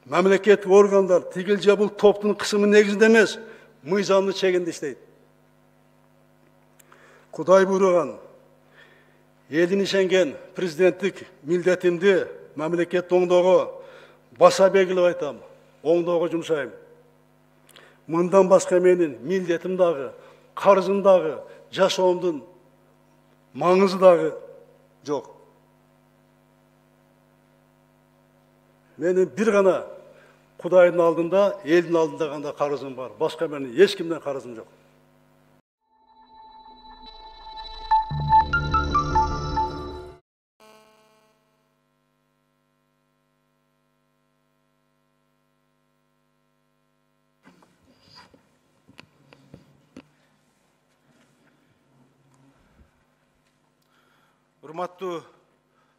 мемлекеттік органдар тигил же бул топтун кысымы негизинде эмес, мыйзамдын чегинде иштейт. Кудай буйруган, элдин ишенген президенттик милдетимди мамлекет оңдоого баса белгилеп айтам, оңдоого жумшайм. Мындан башка менин милдетим дагы, карызым дагы, жашоомдун маңызы дагы жок. Менин бир гана Кудайдын алдында, элдин алдында гана карызым бар. Башка менин эч кимден карызым жок. Урматтуу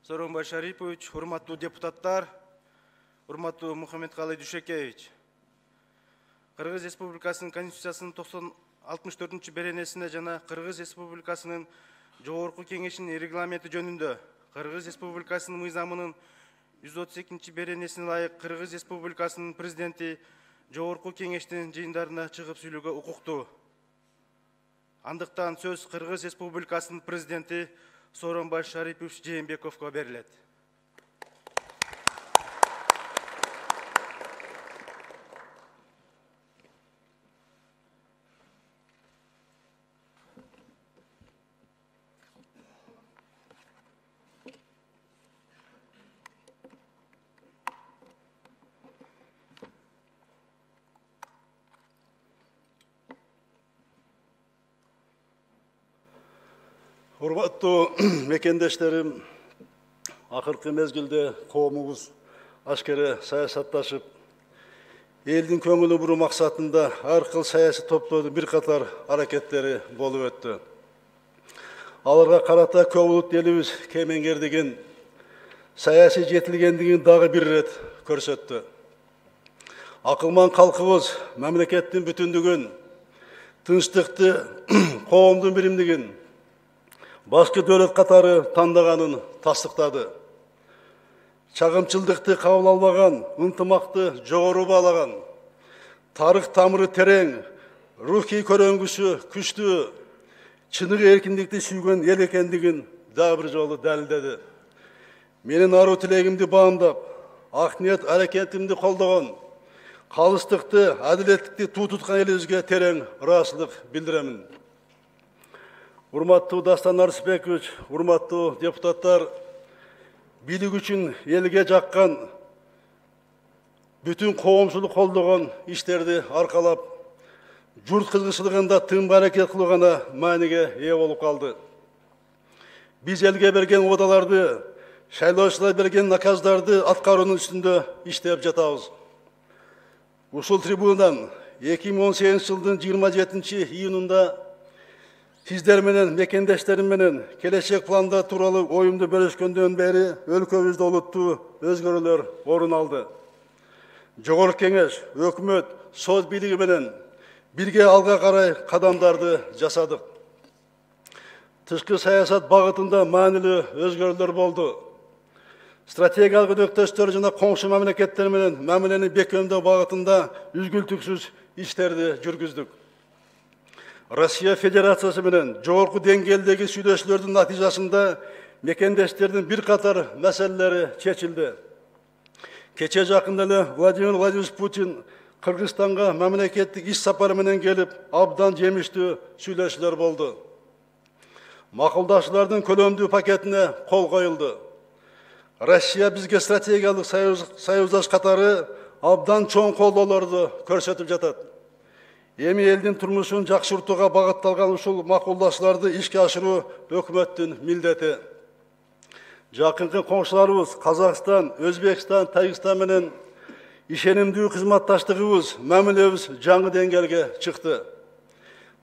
Сооронбай Шарипович, урматтуу депутаттар, урматтуу Мухаммедкалый Дүйшөкеевич. Кыргыз Республикасынын Конституциясынын 64 беренесине жана Кыргыз Республикасынын Жогорку Кеңешинин регламенти жөнүндө Кыргыз Республикасынын мыйзамынын 132 беренесине ылайык Кыргыз Республикасынын президенти Жогорку Кеңештин жыйындарына чыгып сүйлөөгө укуктуу. Андыктан сөз Кыргыз Республикасынын президенти Сооронбай Шарипович Жээнбековго берилет. Урматтуу мекендештерим, акыркы мезгилде коомубуз ашкере саясатташып, элдин көңүлү буруу максатында ар кыл саясий топтордун бир катар аракеттери болуп өттү. Аларга карата көп улут элибиз кемеңгердигин, саясий жетилгендигин дагы бир ирет көрсөттү. Акылман калкыбыз мамлекеттин бүтүндүгүн, тынчтыкты, коомдун биримдигин башкы дөлөт катары тандаганын тастыктады. Чагымчылдыкты кабыл албаган, ынтымакты жогору баалаган, тарых тамыры терең, рухий көрөңгүсү күчтүү, чыныгы эркиндикти сүйгөн эл экендигин дагы бир жолу далилдеди. Менин аруу тилегимди баамдап, ак ниет аракетимди колдогон, калыстыкты, адилеттикти туу туткан элибизге терең ыраазычылык билдиремин. Урматтуу Дастан Арысбекович, урматтуу депутаттар, бийлик үчүн элге жаккан, бүтүн коомчулук колдогон иштерди аркалап, журт кызыкчылыгында тым аракет кылуу гана мааниге ээ болуп калды. Биз элге берген убадаларды, шайлоочулар берген наказдарды аткаруунун үстүндө иштеп жатабыз. Ушул трибунадан 2018 жылдын 27 июнунда сиздер менен, мекендештерим менен келечек планда тууралуу оюмду бөлүшкөндөн бери өлкөбүздө олуттуу өзгөрүүлөр орун алды. Жогорку Кеңеш, өкмөт, сот бийлиги менен бирге алга карай кадамдарды жасадык. Тышкы саясат багытында маанилүү өзгөрүүлөр болду. Стратегиялык өнөктөштөр жана коңшу мамлекеттер менен мамилени бекемдөө багытында үзгүлтүксүз иштерди жүргүздүк. Россия Федерациясы менен жогорку деңгээлдеги сүйлөшүүлөрдүн натыйжасында мекендештердин бир катар маселелери чечилди. Кече жакында эле Владимир Владимирович Путин Кыргызстанга мамлекеттик иш сапары менен келип, абдан жемиштүү сүйлөшүүлөр болду. Макулдашуулардын көлөмдүү пакетине кол коюлду. Россия бизге стратегиялык союздаш катары абдан чоң колдоолорду көрсөтүп жатат. Эми элдин турмушун жакшыртууга багытталган ушул макулдашууларды ишке ашыруу өкмөттүн милдети. Жакынкы коңшуларыбыз Казакстан, Өзбекстан, Тажикстан менен ишенимдүү кызматташтыгыбыз, мамилебиз жаңы деңгээлге чыкты.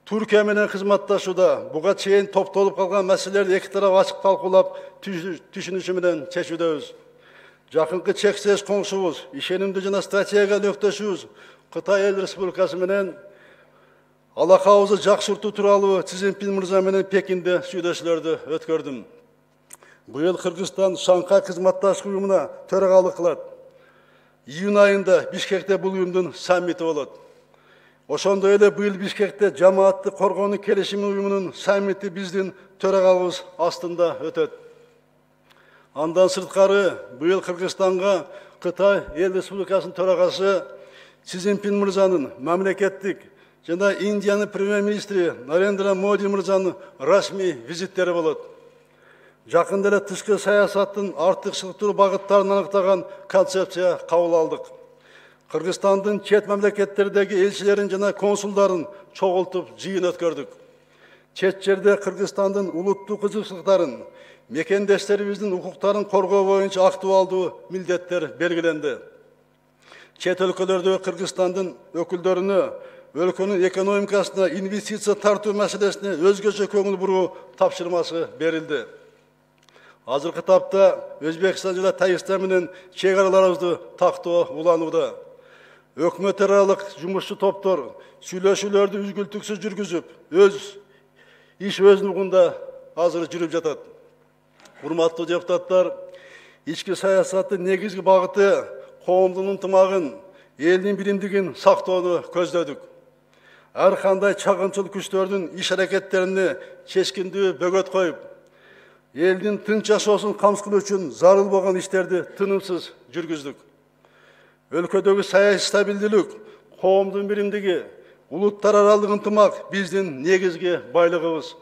Түркия менен кызматташууда буга чейин топтолуп калган маселелерди эки тарап ачык талкуулап, түшүнүшү менен чечүүдөбүз. Жакынкы чексиз коңшубуз, ишенимдүү жана стратегиялык өктөшүбүз Кытай Эл Республикасы менен алакабызды жакшыртуу тууралуу Си Цзиньпин мырза менен Пекинде сүйлөшүүлөрдү өткөрдүм. Быйыл Кыргызстан Шанхай кызматташтык уюмуна төрагалык кылат. июнь айында Бишкекте бул уюмдун саммити болот. Ошондой эле быйыл Бишкекте жамааттык коргоонун келишими уюмунун саммити биздин төрагалыбыз астында өтөт. Андан сырткары быйыл Кыргызстанга Кытай Эл Республикасынын төрагасы Си Цзиньпин мырзанын мамлекеттик жана Индиянын премьер-министри Нарендра Моди мырзанын расмий визиттери болот. Жакында эле тышкы саясаттын артыкчылыктуу багыттарын аныктаган концепция кабыл алдык. Кыргызстандын чет мамлекеттердеги элчилерин жана консулдарын чогултуп жыйын өткөрдүк. Чет жерде Кыргызстандын улуттук кызыкчылыктарын, мекендештерибиздин укуктарын коргоо боюнча актуалдуу милдеттер белгиленди. Чет өлкөлөрдө Кыргызстандын өкүлдөрүнө өлкөнүн экономикасына инвестиция тартуу маселесине өзгөчө көңүл буруу тапшырмасы берилди. Азыркы тапта Өзбекстан жана Тажикстан менен чек араларыбызды тактоо уланууда. Өкмөт аралык жумушчу топтор сүйлөшүүлөрдү үзгүлтүксүз жүргүзүп, иш өз нугунда азыр жүрүп жатат. Урматтуу депутаттар, ички саясаттын негизги багыты коомдун ынтымагын, элдин биримдигин сактоону көздөдүк. Ар кандай чагымчыл күчтөрдүн иш-аракеттерине чечкиндүү бөгөт коюп, элдин тынч жашоосун камсыз үчүн зарыл болгон иштерди тынымсыз жүргүздүк. Өлкөдөгү саясий стабилдүүлүк, коомдун биримдиги, улуттар аралык ынтымак биздин негизги байлыгыбыз.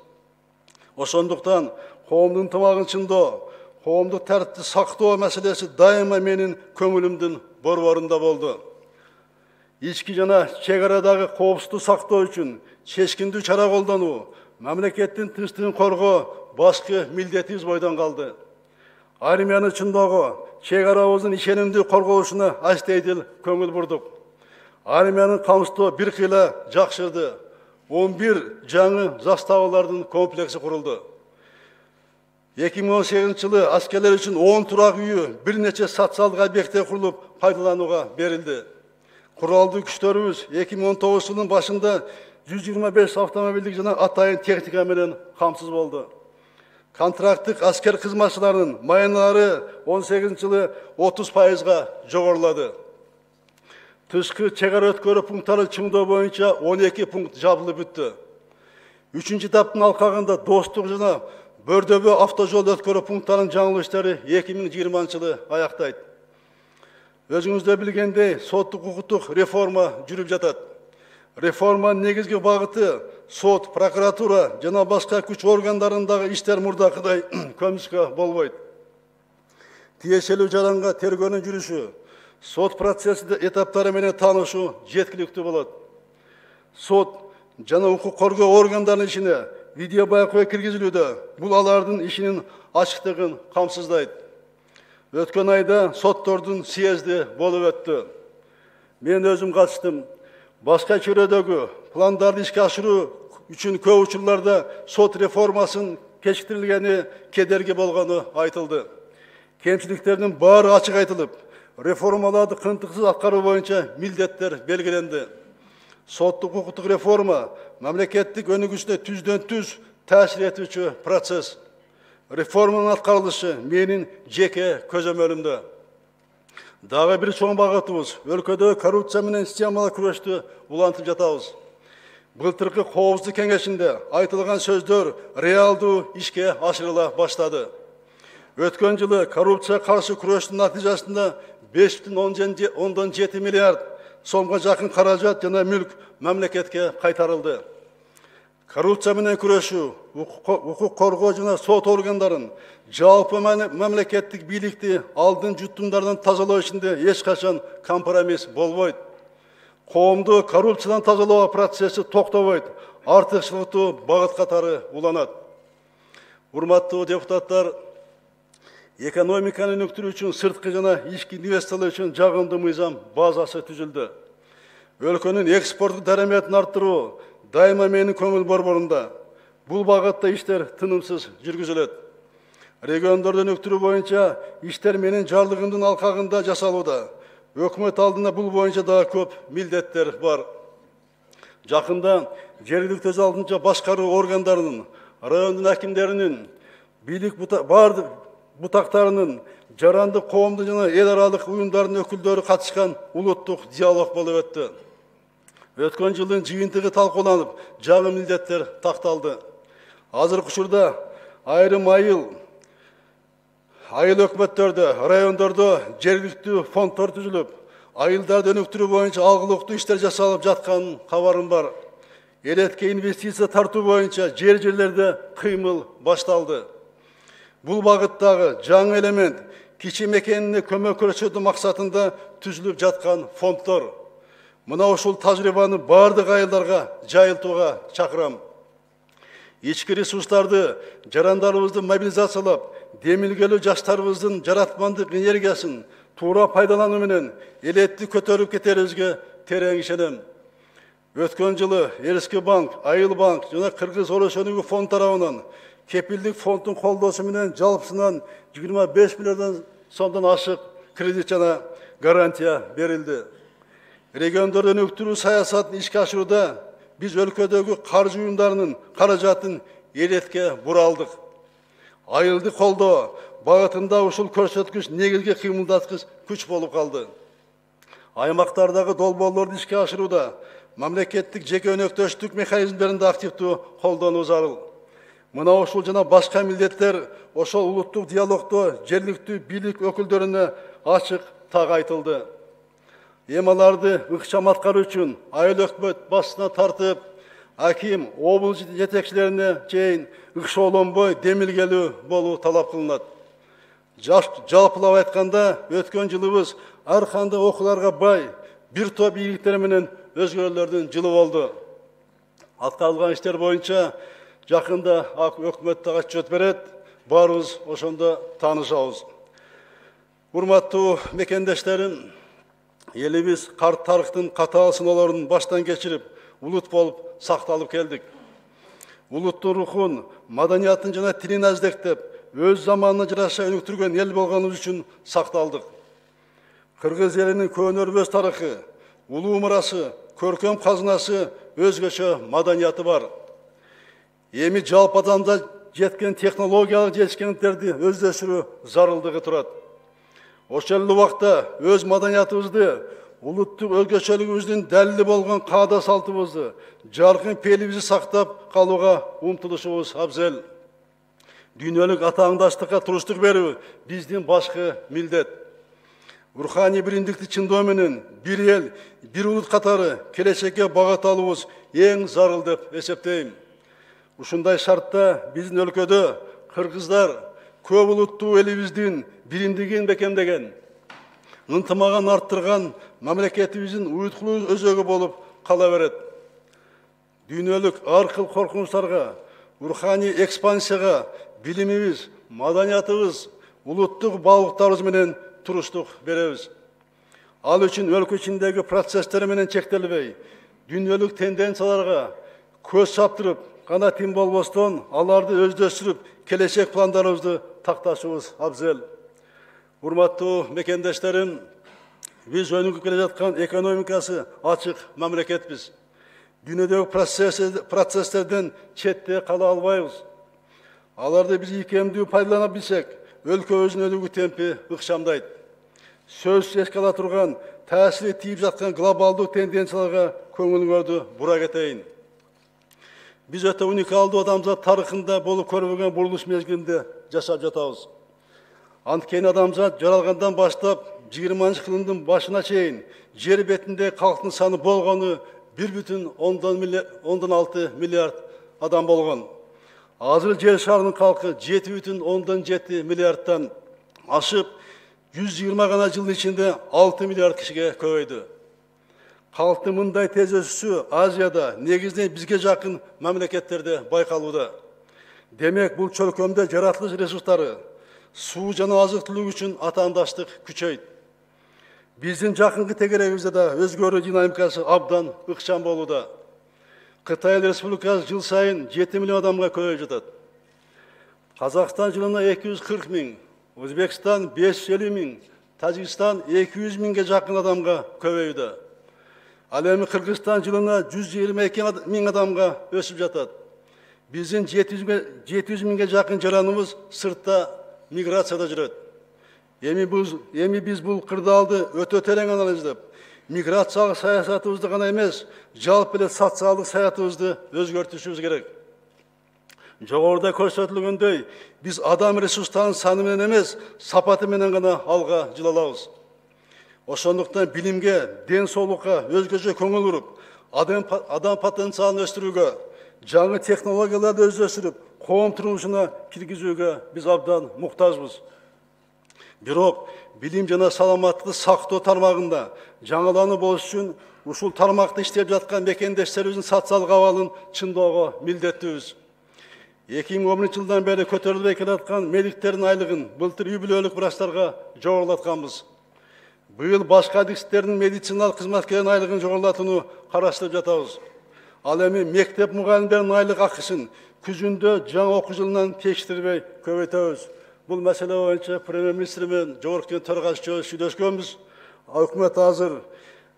Ошондуктан коомдун ынтымагын чындоо, коомдук тартипти сактоо маселеси дайыма менин көңүлүмдүн борборунда болду. Ички жана чек арадагы коопсуздукту сактоо үчүн чечкиндүү чара колдонуу, мамлекеттин тынчтыгын коргоо башкы милдетибиз бойдон калды. Армияны чындоого, чек арабыздын ишенимдүү корголушуна астейдил көңүл бурдук. Армиянын камсыздоо бир кыйла жакшырды. 11 жаңы заставалардын комплекси курулду. 2018 жылы аскерлер үчүн 10 турак үйү, бир нече социалдык объекттер курулуп пайдаланууга берилди. Куралдуу күчтөрүбүз 2019 жылдын башында 125 автомобилдик жана атайын техника менен камсыз болду. Контракттык аскер кызматчыларынын майыналары 18 жылы 30%га жогорулады. Тышкы чек ара өткөрүү пункттарын чыңдоо боюнча 12 пункт жабылып бүттү. 3-чү этаптын алкагында Достук жана Бөрдөбө автожол өткөрүү пункттарынын жаңылыш иштери 2020 жылы аяктайт. Өзүңүздөр билгендей, соттук укуктук реформа жүрүп жатат. Реформанын негизги багыты сот, прокуратура жана башка күч органдарындагы иштер мурдакыдай көмүскө болбойт. Тиешелүү жаранга тергөөнүн жүрүшү, сот процессинде этаптары менен таанышуу жеткиликтүү болот. Сот жана укук коргоо органдарынын ишине видео байкоо киргизилүүдө бул алардын ишинин ачыктыгын камсыздайт. Өткөн айда соттордун съезди болуп өттү. Мен өзүм катыштым. Башка чөйрөдөгү пландарды ишке ашыруу үчүн көп учурларда сот реформасын кечиктирилгени кедерги болгону айтылды. Кемчиликтердин баары ачык айтылып, реформаларды кынтыксыз аткаруу боюнча милдеттер белгиленди. Соттук укуктук реформа мамлекеттик өнүгүшүнө түздөн-түз таасир этүүчү процесс. Реформанын аткарылышы менин жеке көзөмөлүмдө. Дагы бир чоң багытыбыз өлкөдө коррупция менен системалык күрөштү улантып жатабыз. Былтыркы коопсуздук кеңешинде айтылган сөздөр реалдуу ишке ашырыла баштады. Өткөн жылы коррупция каршы күрөштүн натыйжасында 5,7 миллиард сомго жакын каражат жана мүлк мамлекетке кайтарылды. Коррупция менен күрөшүү, укук коргоо жана сот органдарын, жалпы мамлекеттик бийликти алдын жутумдардан тазалоо ишинде эч качан компромисс болбойт. Коомду коррупциядан тазалоо процесси токтобойт, артыкчылыктуу багыт катары уланат. Урматтуу депутаттар, экономиканы өнүктүрүү үчүн сырткы жана ички инвестициялар үчүн жагымдуу мыйзам базасы түзүлдү. Өлкөнүн экспорттук дараметин арттыруу дайыма менин көңүл борборунда. Бул багытта иштер тынымсыз жүргүзүлөт. Региондорду өнүктүрүү боюнча иштер менин жарлыгымдын алкагында жасалууда. Өкмөт алдында бул боюнча дагы көп милдеттер бар. Жакында жергиликтүү өз алдынча башкаруу органдарынын, райондун акимдеринин, бийлик бардык бутактарынын жаранды коомдук жана эл аралык уюмдардын өкүлдөрү катышкан улуттук диалог болуп өттү. Өткөн жылдын жыйынтыгы талкууланып, жаңы милдеттер такталды. Азыркы учурда айрым айыл өкмөттөрдө, райондордо жергиликтүү фонддор түзүлүп, айылдарды өнүктүрүү боюнча алгылыктуу иштер жасалып жаткан кабарым бар. Элетке инвестиция тартуу боюнча жерлерде кыймыл башталды. Бул багыттагы жаңы элемент кичи мекенине көмөк көрсөтүү максатында түзүлүп жаткан фонддор. Мына ушул тажрыйбаны бардык айылдарга жайылтууга чакырам. Ички ресурстарды, жарандарыбызды мобилизациялап, демилгелүү жаштарыбыздын жаратмандык энергиясын туура пайдалануу менен элетти көтөрүп кетерибизге терең ишенем. Өткөн жылы Эрский банк, Айыл банк жана Кыргыз Орус өнүгүү фонд тарабынан кепилдик фонддун колдоосу менен жалпысынан 25 миллион сомдон ашык кредит жана гарантия берилди. Региондорду өнүктүрүү саясатын ишке ашырууда биз өлкөдөгү каржы уюмдарынын каражатын элетке буралдык. Айылды колдоо багытында ушул көрсөткүч негизги кыймылдаткыч күч болуп калды. Аймактардагы долбоорлорду ишке ашырууда мамлекеттик жеке өнөктөштүк механизмдеринде активдүү колдонуу зарыл. Мына ушул жана башка милдеттер ошол улуттук диалогдо жергиликтүү бийлик өкүлдөрүнө ачык так айтылды. Аларды ыкчам аткаруу үчүн айыл өкмөт басына тартып, аким, облус жетекчилерине чейин ыкшоолонбой демилгелүү болуу талап кылынат. Жалпылап айтканда, өткөн жылыбыз ар кандай окууларга бай, бир топ ийгиликтер менен өзгөрүүлөрдүн жылы болду. Аткарылган иштер боюнча жакында өкмөт да отчет берет, баарыбыз ошондо таанышабыз. Урматтуу мекендештерим, элибиз карт тарыхтын катаал сыноолорун баштан кечирип, улут болуп сакталып келдик. Улуттун рухун, маданиятын жана тилин аздектеп, өз заманына жараша өнүктүргөн эл болгонубуз үчүн сакталдык. Кыргыз элинин көөнөрбөс тарыхы, улуу мурасы, көркөм казынасы, өзгөчө маданияты бар. Эми жалпы адамда жеткен технологиялык жетишкендиктерди өздөштүрүү зарылдыгы турат. Ошол эле убакта өз маданиятыбызды, улуттук өзгөчөлүгүбүздүн далили болгон каада салтыбызды, жаркын пелибизди сактап калууга умтулушубуз абзел. Дүйнөлүк атааңдаштыкка туруштук берүү биздин башкы милдет. Руханий бириндикти чындоо менен бир эл, бир улут катары келечекке багыт алуубуз эң зарыл деп эсептейм. Ушундай шартта биздин өлкөдө кыргыздар көп улуттуу элибиздин биримдигин бекемдеген, ынтымагын арттырган мамлекетибиздин уюткулуу өзөгү болуп кала берет. Дүйнөлүк ар кыл коркунучтарга, руханий экспансияга билимибиз, маданиятыбыз, улуттук баалыктарыбыз менен туруштук беребиз. Ал үчүн өлкө ичиндеги процесстер менен чектелбей, дүйнөлүк тенденцияларга көз чаптырып гана тим болбостон, аларды өздөштүрүп, келечек пландарыбызды такташыбыз абзел. Урматтуу мекендештерим, биз өнүгүп келе жаткан экономикасы ачык мамлекетпиз. Дүйнөдөгү процесстерден четте кала албайбыз. Аларды биз ийкемдүү пайдалана билсек, өлкөбүздүн өнүгүү темпи ыкчамдайт. Сөзсүз эске ала турган, таасири тийип жаткан глобалдуу тенденцияларга көңүлүңөрдү бура кетейин. Биз өтө уникалдуу адамзат тарыхында болуп көрбөгөн бурулуш мезгилинде жашап жатабыз. Анткени адамзат жаралгандан баштап 20-кылымдын башына чейин жер бетинде калктын саны болгону 1,6 миллиард адам болгон. Азыр жер шарынын калкы 7,7 миллиардтан ашып, 120 гана жылдын ичинде 6 миллиард кишиге көбөйдү. Калктын мындай тез өсүшү Азияда, негизинен бизге жакын мамлекеттерде байкалууда. Демек, бул чөлкөмдө жаратылыш ресурстары, суу жана азык-түлүк үчүн атаандаштык күчөйт. Биздин жакынкы тегерегибизде да өзгөрүү динамикасы абдан ыкчам болууда. Кытай Республикасы жыл сайын 7 миллион адамга көбөйүп жатат. Казакстан жылына 240 миң, Өзбекстан 550 миң, Тажикстан 200 миңге жакын адамга көбөйүүдө. Ал эми Кыргызстан жылына 122 миң адамга өсүп жатат. Биздин 700 миңге жакын жараныбыз сыртта миграцияда жүрөт. Эми биз бул кырдаалды өтө терең анализдеп, миграциялык саясатыбызды гана эмес, жалпы эле социалдык саятыбызды өзгөртүшүбүз керек. Жогоруда көрсөтүлгөндөй, биз адам ресурстарынын саны менен эмес, сапаты менен гана алга жылалабыз. Ошондуктан билимге, ден соолукка өзгөчө көңүл буруп, адам потенциалын өстүрүүгө, жаңы технологияларды өздөштүрүп, коом турмушуна киргизүүгө биз абдан муктажбыз. Бирок билим жана саламаттыкты сактоо тармагында жаңылануу болуш үчүн ушул тармакта иштеп жаткан мекендештерибиздин социалдык абалын чыңдоого милдеттүүбүз. 2010 жылдан бери көтөрүлбөй келаткан медиктердин айлыгын былтыр үй бүлөлүк врачтарга жогорулатканбыз. Быйыл башка адистердин медициналык кызматкердин айлыгын жогорулатууну караштырып жатабыз. Ал эми мектеп мугалимдеринин айлык акысын күзүндө жаңы окуу жылынан кечиктирбей көбөйтөбүз. Бул маселе боюнча премьер-министр менен жогорку төрагасы сүйлөшкөнбүз. Өкмөт азыр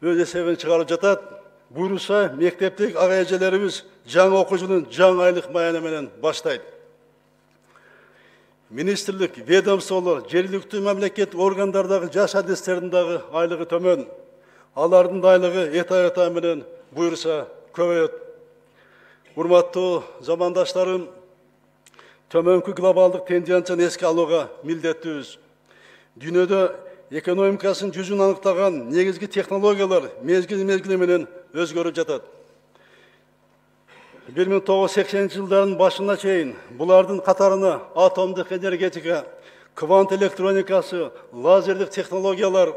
өз эсебин чыгарып жатат. Буйруса мектептеги ага эжелерибиз жаңы окуу жылын жаңы айлык маяна менен баштайт. Министрлик, ведомстволор, жергиликтүү мамлекеттик органдардагы жаш адистердин дагы айлыгы төмөн. Алардын айлыгы эта менен буйруса көбөйөт. Урматтуу замандаштарым, төмөнкү глобалдык тенденцияны эске алууга милдеттүүбүз. Дүйнөдө экономикасын жүзүн аныктаган негизги технологиялар мезгил менен өзгөрүп жатат. 1980 жылдардын башына чейин булардын катарына атомдук энергетика, квант электроникасы, лазердик технологиялар,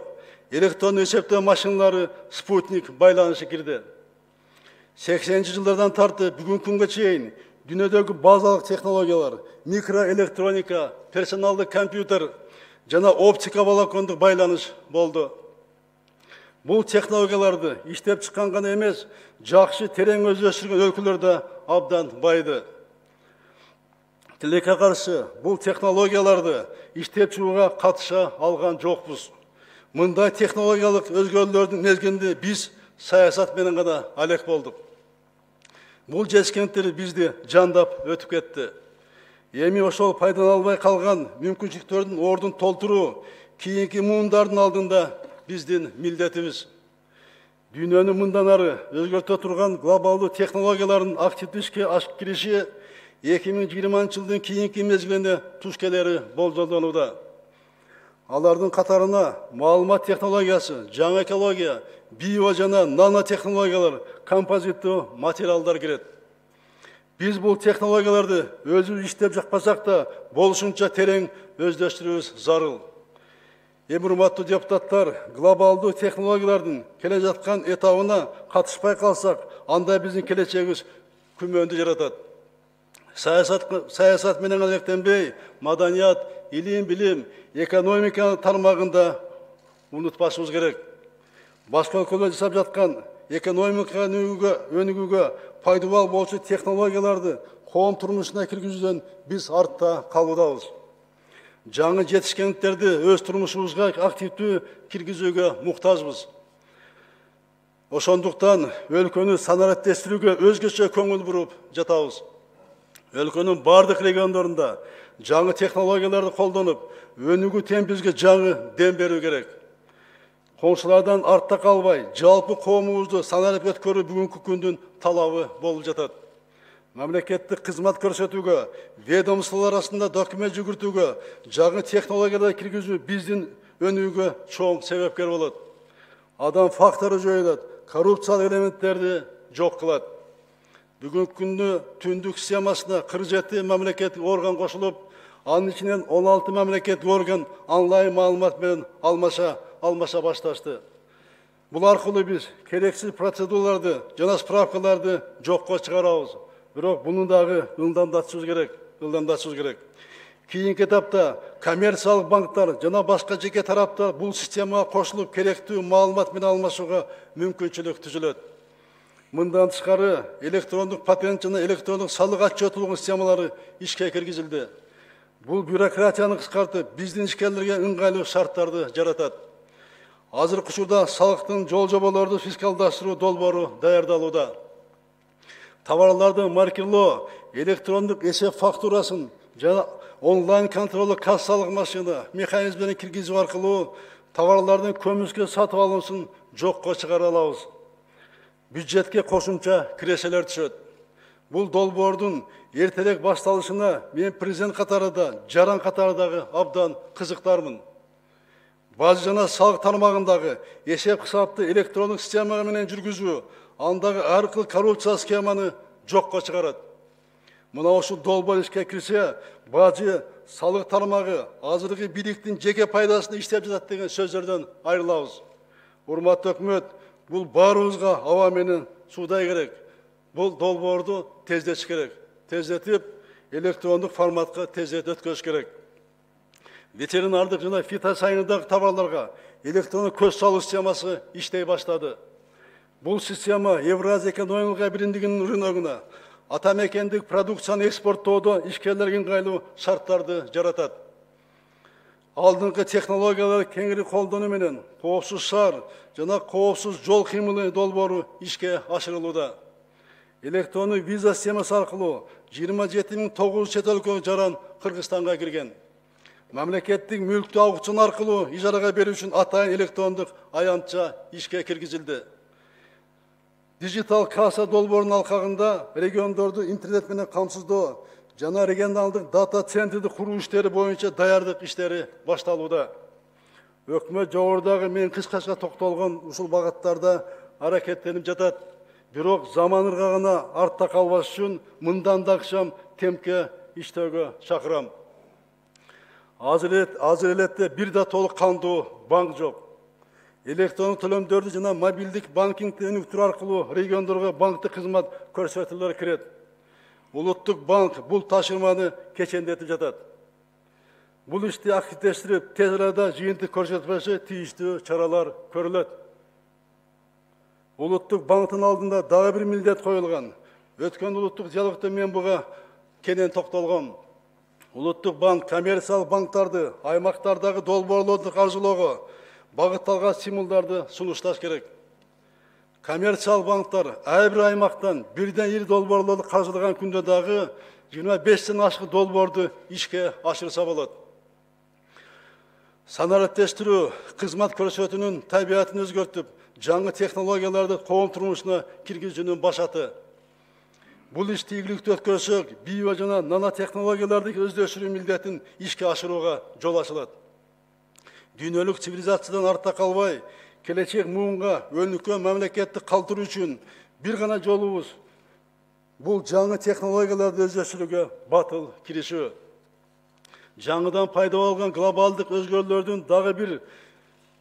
электрондук эсептөө машиналары, спутник байланышы кирди. 80 жылдардан тартып бүгүнкү күнгө чейин дүйнөдөгү базалык технологиялар, микроэлектроника, персоналдык компьютер жана оптика волокондук байланыш болду. Бул технологияларды иштеп чыккан гана эмес, жакшы терең өздөштүргөн өлкөлөр да абдан байды. Тилекке каршы бул технологияларды иштеп чыгууга катыша алган жокпуз. Мындай технологиялык өзгөрүүлөрдүн мезгилинде биз саясат менен гана алек болдук. Бул жетишкендиктер бизди жандап өтүп кетти. Эми ошол пайдалана албай калган мүмкүнчүлүктөрдүн ордун толтуруу кийинки муундардын алдында биздин милдетибиз. Дүйнөнү мындан ары өзгөртө турган глобалдуу технологиялардын активдүү ишке ашып кириши 2020 жылдын кийинки мезгилине туш келери болжолдонууда. Алардын катарына маалымат технологиясы, жаңы экология, био жана нанотехнологиялар, композиттүү материалдар кирет. Биз бул технологияларды өзүбүз иштеп жакпасак да болушунча терең өздөштүрүүбүз зарыл. Урматтуу депутаттар, глобалдуу технологиялардын келе жаткан этабына катышпай калсак, анда биздин келечегибиз күмөндү жаратат. Саясат менен алектенбей, маданият, илим, билим, экономика тармагында унутпашыбыз керек. Башка өлкөлөр жасап жаткан экономика өнүгүүгө пайдалуу болчу технологияларды коом турмушуна киргизүүдөн биз артта калуудабыз. Жаңы жетишкендиктерди өз турмушубузга активдүү киргизүүгө муктажбыз. Ошондуктан өлкөнү санариптештирүүгө өзгөчө көңүл буруп жатабыз. Өлкөнүн бардык региондорунда жаңы технологияларды колдонуп, өнүгүү темпибизге жаңы дем берүү керек. Коңшулардан артта калбай, жалпы коомубузду саналып өткөрүү бүгүнкү күндүн талабы болуп жатат. Мамлекеттик кызмат көрсөтүүгө, ведомстволор арасында документ жүгүртүүгө, жаңы технологияларды киргизүү биздин өнүгүүгө чоң себепкер болот. Адам фактору жоюлат, коррупциялык элементтерди жок кылат. Бүгүнкү күндө түндүк системасына 47 мамлекеттик орган кошулуп, анын ичинен 16 мамлекеттик орган онлайн маалымат менен алмаша башташты. Бул аркылуу биз керексиз процедураларды жана справкаларды жокко чыгарабыз. Бирок буну дагы ылдамдатышыбыз керек. Кийинки этапта коммерциялык банктар жана башка жеке тараптар бул системага кошулуп керектүү маалымат менен алмашууга мүмкүнчүлүк түзүлөт. Мындан тышкары электрондук патент жана электрондук салык отчетулук системалары ишке киргизилди. Бул бюрократияны кыскартып, биздин ишкерлерге ыңгайлуу шарттарды жаратат. Азыркы учурда салыктын жол жоболорду фискалдаштыруу долбоору даярдалууда. Товарларды маркерлоо, электрондук эсеп фактурасын жана онлайн контролы кассалық машина механизмдерін кіргізу арқылы товарлардың көміске сатып алынысын жоққа шығара алабыз. Бюджетке қосымша кіреселер түседі. Бұл долбоордың ертерек басталышына мен президент қатарында, жаран қатардағы абдан қызықтармын. Базы жана салық тармағындағы есеп қысапты электрондық системамен жүргізу, андағы арқылы коррупция схеманы жоққа шығарады. Мұна осы долбоор іске кірсе, базы салық тармағы азырғы биліктің жеке пайдасына иштеп жатат деген сөздерден айырылабыз. Урматтуу өкмөт, бұл барыбызга аба менен судай керек. Бұл долбоорду тездетиш керек. Тездетип, электрондук форматқа тездетип өткөзүш керек. Ветеринардык жана фитосанитардык товарларга электрондук көз салуу системасы иштей баштады. Бұл система Евразия экономикалық биримдигинин рыногуна атамекендик продукцияны экспорттоодо ишкерлерге ыңгайлуу шарттарды жаратат. Алдыңкы технологиялар кеңири колдонуу менен коопсуз шаар жана коопсуз жол кыймылы долбоору ишке ашырылууда. Электрондук виза системасы аркылуу 27.900 чет өлкөгө жаран Кыргызстанга кирген. Мамлекеттик мүлктү аукцион аркылуу ижарага берүү үчүн атайын электрондук аянтча ишке киргизилди. Дижитал касса долбоорунун алкагында региондорду интернет менен камсыздоо жана регионалдык дата центрди куруу иштери боюнча даярдык иштери башталууда. Өкмөт жогорудагы мен кыскача токтолгон ушул багыттарда аракеттенип жатат. Бирок заман ыргагына артта калбаш үчүн мындан да акшам темпке иштөөгө чакырам. Азыр элетте бир да толук кандуу банк жок. Электрондук төлөмдөрдү жана мобилдик банкингди өнүктүрүү аркылуу региондорго банктык кызмат көрсөтүүлөр кирет. Улуттук банк бул ташырманы кечендетип жатат. Бул ишти активдештирип, тез арада жыйынтык көрсөтпөсө тийиштүү чаралар көрүлөт. Улуттук банктын алдында дагы бир милдет коюлган. Өткөн улуттук диалогдо мен буга кенен токтолгом. Улуттук банк коммерциялык банктарды аймактардагы долбоорлорду каржылоого багытталган стимулдарды сунушташ керек. Коммерциялык банктар ар бир аймактан бирден ири долбоорлорду каржылаган күндө дагы 25тен ашык долбоорду ишке ашырса болот. Санариптештирүү кызмат көрсөтүүнүн табиятын өзгөртүп, жаңы технологияларды коом турмушуна киргизүүнүн башаты. Бул ишти ийгиликтүү өткөрсөк, био жана нано технологияларды өздөштүрүү милдетин ишке ашырууга жол ачылат. Дүйнөлүк цивилизациядан артта калбай, келечек муунга өнүккөн мамлекетти калтыруу үчүн бир гана жолубуз бул жаңы технологияларды өздөштүрүүгө батыл киришүү. Жаңыдан пайда болгон глобалдык өзгөрүүлөрдүн дагы бир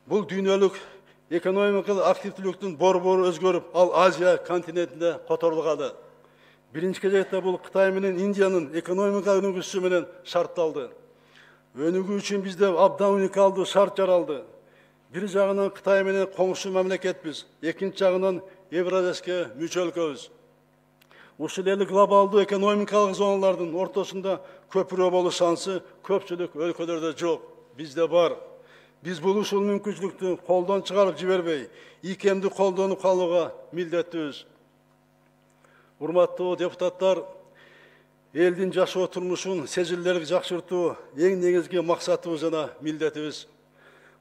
бул дүйнөлүк экономикалык активдүүлүктүн борбору өзгөрүп, ал Азия континентинде которулганы. Биринчи кезекте бул Кытай менен Индиянын экономика өнүгүүсү менен шартталды. Өнүгүү үчүн бизде абдан уникалдуу шарт жаралды. Бир жагынан Кытай менен коңшу мамлекетпиз, экинчи жагынан Евразияске мүчө өлкөбүз. Ушул эле глобалдуу экономикалык зоналардын ортосунда көпүрө болуу шансы көпчүлүк өлкөлөрдө жок, бизде бар. Биз бул ушул мүмкүнчүлүктү колдон чыгарып жибербей, ийкемди колдонуп калууга милдеттүүбүз. Урматтуу депутаттар, элдин жашоо турмушун сезилерлик жакшыртуу эң негизги максатыбыз жана милдетибиз.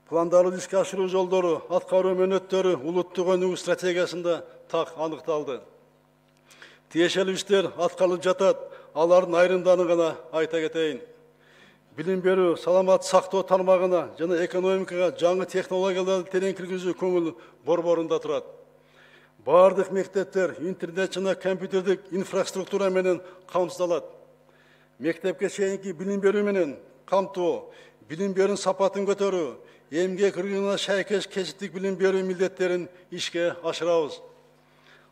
Пландарды ишке ашыруу жолдору, аткаруу мөөнөттөрү улуттук өнүгүү стратегиясында так аныкталды. Тиешелүү иштер аткарылып жатат, алардын айрымдарын гана айта кетейин. Билим берүү, саламат сактоо тармагына жана экономикага жаңы технологияларды терең киргизүү көңүл борборунда турат. Бардык мектептер интернет жана компьютердик инфраструктура менен камсыздалат. Мектепке чейинки билим берүү менен камтоо, билим берүүнүн сапатын көтөрүү, эмгек рыногуна шайкеш кесиптик билим берүү милдеттерин ишке ашырабыз.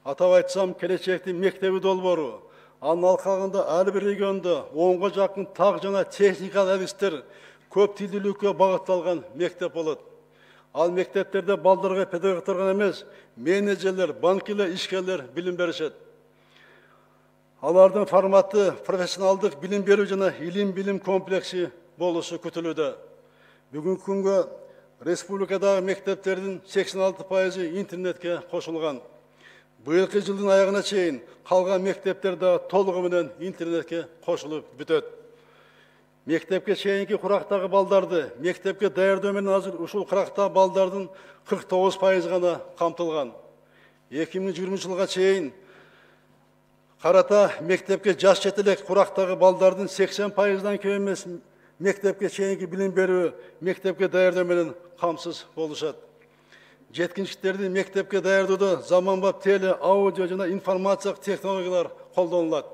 Атап айтсам, келечектин мектеби долбоору, анын алкагында ар бир региондо 10га жакын так жана техникалык адистер көп тилдүүлүккө багытталган мектеп болот. Ал мектептерде балдарга педагогдор гана эмес, менеджерлер, банкирлер, ишкерлер билим беришет. Алардын форматы профессионалдык билим берүү жана илим-билим комплекси болушу күтүлүүдө. Бүгүнкү күнгө республикадагы мектептердин 86% интернетке кошулган. Быйылкы жылдын аягына чейин калган мектептер да толугу менен интернетке кошулуп бүтөт. Мектепке чейинки курактагы балдарды мектепке даярдоо менен азыр ушул курактагы балдардын 49% гана камтылган. 2020 жылга чейин карата мектепке жаш жетелек курактагы балдардын 80%дан кем эмес мектепке чейинки билим берүү, мектепке даярдоо менен камсыз болушат. Жеткинчиктерди мектепке даярдоодо заманбап теле, аудио жана информациялык технологиялар колдонулат.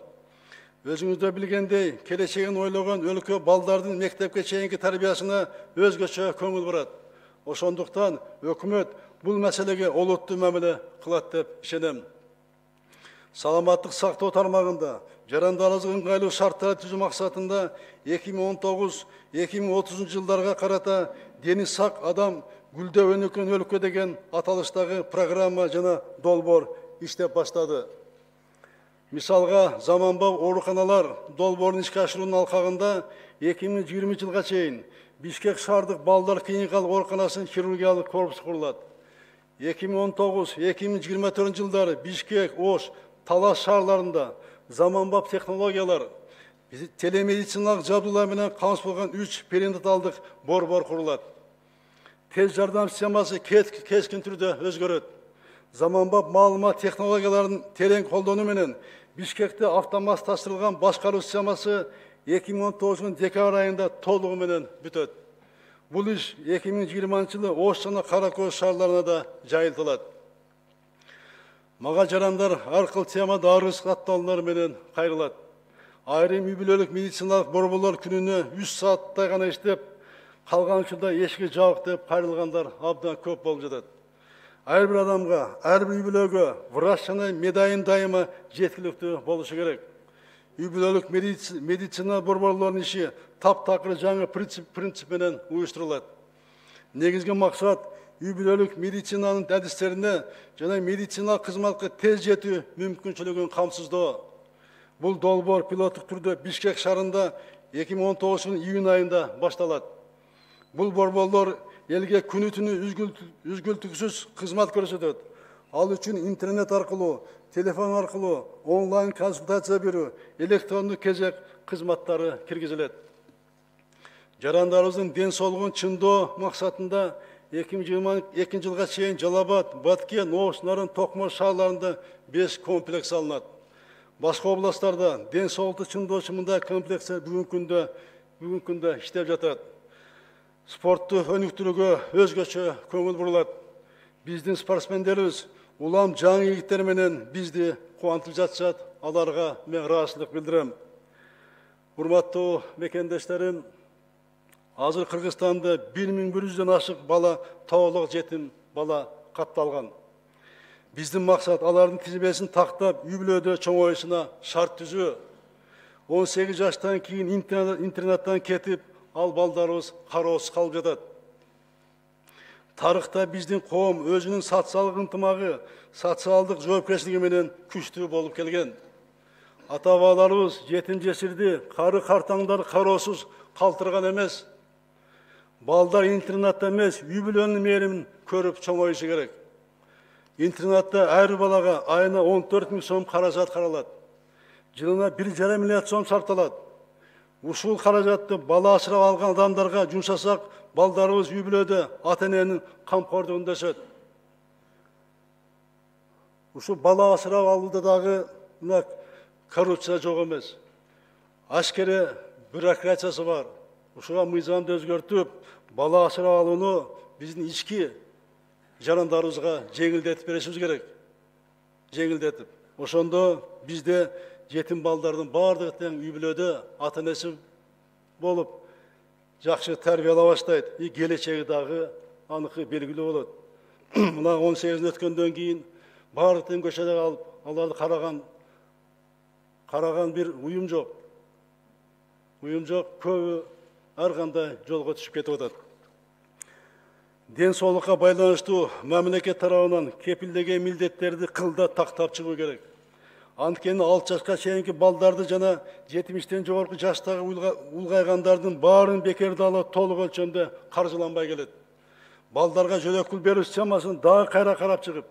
Өзүңүздөр билгендей, келечегин ойлогон өлкө балдардын мектепке чейинки тарбиясына өзгөчө көңүл бурат. Ошондуктан өкмөт бул маселеге олуттуу мамиле кылат деп ишенем. Саламаттык сактоо тармагында жарандарлык ыңгайлуу шарттар түзүү максатында 2019-2030 жылдарга карата дени сак адам гүлдөп өнүккөн өлкө деген аталыштагы программа жана долбоор иштеп баштады. Мисалга, заманбап ооруканалар долбоорун ишке ашыруунун алкагында 2020 жылга чейин Бишкек шаардык балдар клиникалык ооруканасынын хирургиялык корпусу курулат. 2019-2024 жылдары Бишкек, Ош, Талас шаарларында заманбап технологиялар, телемедициналык жабдуулар менен камсыз болгон 3 перинаталдык борбор курулат. Тез жардам системасы кескин түрдө өзгөрөт. Заманбап маалымат технологияларын терең колдонуу менен Бишкекте автоматташтырылган башкаруу системасы 2019 декабрь айында толугу менен бүтөт. Бул иш 2020 жылы Ош жана Кара Көз шаарларына да жайылтылат. Мага жарандар аркыл темада арыз каттоолор менен кайрылат. Айрым үй бүлөлүк медициналык борборлор күнүнө 3 сааттай гана иштеп, калган учурда эшиги жабык деп кайрылгандар абдан көп болуп жатат. Ар бир адамга, ар бир үй бүлөгө врач жана медайын дайыма жеткиликтүү болушу керек. Үй бүлөлүк медицина борборлорунун иши таптакыр жаңы принцип менен уюштурулат. Негизги максат үй бүлөлүк медицинанын адистерине жана медициналык кызматка тез жетүү мүмкүнчүлүгүн камсыздоо. Бул долбоор пилоттук түрдө Бишкек шаарында 2019 июнь айында башталат. Бул борборлор элге күнү-түнү үзгүлтүксүз кызмат көрсөтөт. Ал үчүн интернет аркылуу, телефон аркылуу, онлайн консультация берүү, электрондук кезек кызматтары киргизилет. Жарандарыбыздын ден соолугун чыңдоо максатында 2022 жылга чейин Жалал Абад, Баткен, Ош, Нарын, Токмош шаарларында 5 комплекс салынат. Башка областтарда ден соолукту чыңдоочу мындай комплекстер бүгүнкү күндө иштеп жатат. Спортту өнүктүрүүгө өзгөчө көңүл бурулат. Биздин спортсмендерибиз улам жаңы ийгиттер менен бизди кубантып жатышат. Аларга мен ыраазычылык билдирем. Урматтуу мекендештерим, азыр Кыргызстанда 1100дөн ашык бала тоолук жетим бала катталган. Биздин максат алардын тизмесин тактап, үй бүлөдө чоңоюшуна шарт түзүү. 18 жаштан кийин интернаттан кетип, ал балдарыбыз кароосуз калып жатат. Тарыхта биздин коом өзүнүн социалдык ынтымагы, социалдык жоопкерчилиги менен күчтүү болуп келген. Ата-бабаларыбыз жетим жесирди, кары картаңдарды кароосуз калтырган эмес. Балдар интернатта эмес, үй бүлөнүн мээримин көрүп чоңоюшу керек. Интернатта ар балага айына 14 000 сом каражат каралат. Жылына 1,5 миллиард сом сарпталат. Ушул каражатты бала асырап алган адамдарга жумшасак, балдарыбыз үй бүлөдө ата-эненин камкордугунда өсөт. Ушул бала асырап алууда дагы коррупция жок эмес. Ашкере бюрократиясы бар. Ушуга мыйзамды өзгөртүп, бала асырап алууну биздин ички жарандарыбызга жеңилдетип беришибиз керек. Жеңилдетип. Ошондо бизде жетим балдардын бардыгы тең үй бүлөдө ата-энеси болуп, жакшы тарбиялай баштайт. И келечеги дагы аныкы белгилүү болот. Мына 18 өткөндөн кийин бардыгы тең көчөдө калып, аларды караган бир уюм жок. Уюм жок, көбү ар кандай жолго түшүп кетип атат. Ден соолукка байланыштуу мамлекет тарабынан кепилдеген милдеттерди кылда тактап чыгуу керек. Анткени 6 жашка чейинки балдарды жана 70тен жогорку жаштагы улгайгандардын баарын бекерде алып толук өлчөмдө каржыланбай келет. Балдарга жөлөкүл берүү системасын дагы кайра карап чыгып,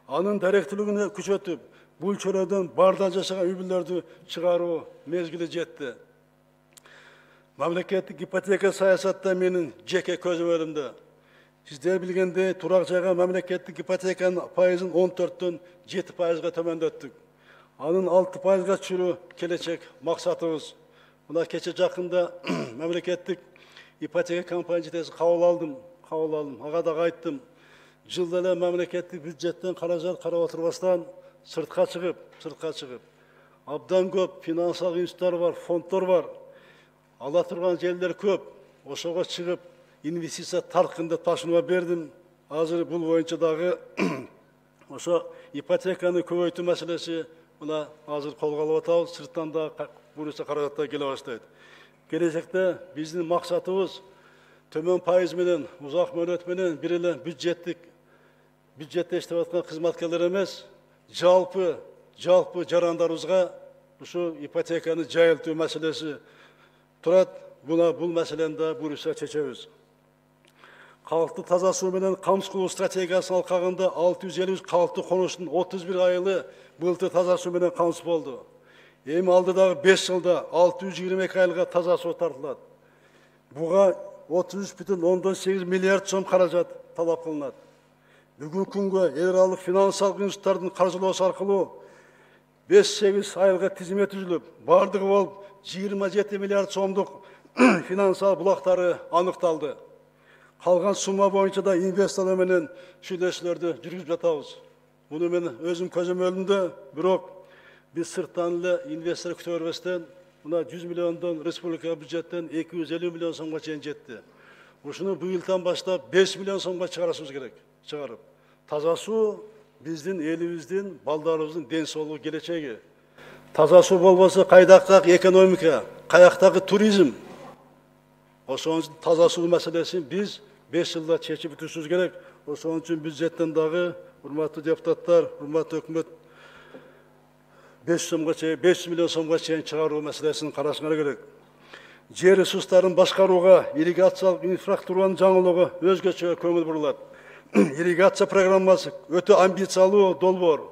анын даректүүлүгүн күчөтүп, бул чөйрөдөн барда жашаган үй бүлөлөрдү чыгаруу мезгили жетти. Мемлекеттік ипотека саясатта менің жеке көзім önümde. Сіздер білгенде тұрақ жайға мемлекеттік ипотеканың пайызын 14-тен 7%-ға төмендеттік. Анын 6%-ға түсіру келечек мақсатымыз. Мына кеше жақында мемлекеттік ипотека компания жетесі қабыл алдым. Аға да айттым. Жылда эле мемлекеттік бюджеттен қаражат қарап отырбастан сыртқа шығып. Абдан көп финансалдық институттар бар, фондтар бар. Ала тұрған жерлер көп. Ошоға шығып инвестиция тарқында ташынуға бердім. Азыр бұл бойынша дағы ошо ипотеканы көбейтүү мәселесі мына азыр қолға алып атабыз. Сырттан да буюрса каражаттар келе баштайт. Келечекте биздин максатыбыз төмөн пайыз менен, узак мөөнөт менен бир эле бюджетте иштеп аткан кызматкерлер эмес, жалпы жарандарыбызга ушу ипотеканы жайылтуу маселеси турат. Бул мәселени да буюрса чечебиз. Калкты таза суу менен камсыз кылуу стратегиясын алкагында 653 калкты конуштун 31 айылы былтыр таза суу менен камсыз болду. Эми алдыдагы 5 жылда 622 айылга таза суу тартылат. Буга 33,8 миллиард сом каражат талап кылынат. Бүгүнкү күнгө эл аралык финансалык институттардын каржылоосу аркылуу 5-8 айылга тизме түзүлүп, бардыгы болуп 27 миллиард сомдук финансалык булактары аныкталды. Калган сумма боюнча да инвесторлор менен сүйлөшүүлөрдү жүргүзүп жатабыз. Муну мен өзүм көзүм önүндө, бирок биз сырттан эле инвестор күтө бербестен мына 100 миллиондон республика бюджеттен 250 миллион сомго чейин жетти. Ушуну быйылдан баштап 5 миллион сомго чыгарышыбыз керек. Чыгарып. Таза суу биздин элибиздин, балдарыбыздын ден соолугу келечеги. Таза суу болбосо кайдактагы экономика, каяктагы туризм. Ошон үчүн таза суу маселесин биз 5 жылда чечип бүтүшүбүз керек. Ошон үчүн бюджеттен дагы урматтуу депутаттар, урматтуу өкмөт 500 миллион сомго чейин чыгаруу маселесин карашыңар керек. Жер ресурстарын башкарууга ирригациялык инфраструктуранын жаңылыгы өзгөчө көңүл бурулат. Ирригация программасы өтө амбициялуу долбоор.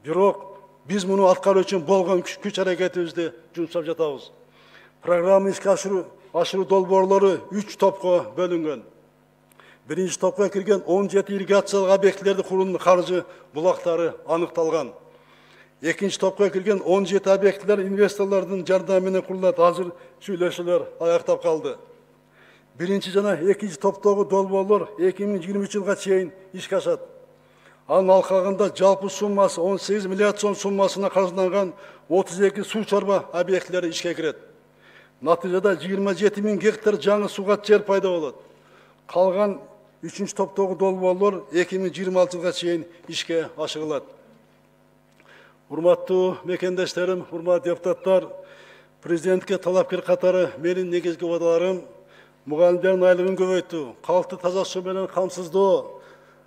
Бирок биз муну аткаруу үчүн болгон күч аракетибизди жумшап жатабыз. Программа ишке ашыруу долбоорлору 3 топко бөлүнгөн. Биринчи топко кирген 17 ирригациялык объектилерди курууунун каржы булактары аныкталган. Экинчи топко кирген 17 объектилер инвесторлордун жардамы менен курулат. Азыр сүйлөшүүлөр аяктап калды. Биринчи жана экинчи топтогу долбоорлор 2023 жылга чейин ишке ашат. Анын алкагында жалпы суммасы 18 миллиард сом суммасына каржыланган 32 суу чорба объектилери ишке кирет. Натыйжада 27 000 гектар жаңы сууга жер пайда болот. Калган 3-нчү топтогу долбоорлор 2026 жылга чейин ишке ашырылат. Урматтуу мекендештерим, урматтуу депутаттар, президентке талапкер катары менин негизги убадаларым мугалимдердин айлыгын көбөйтүү, калкты таза суу менен камсыздоо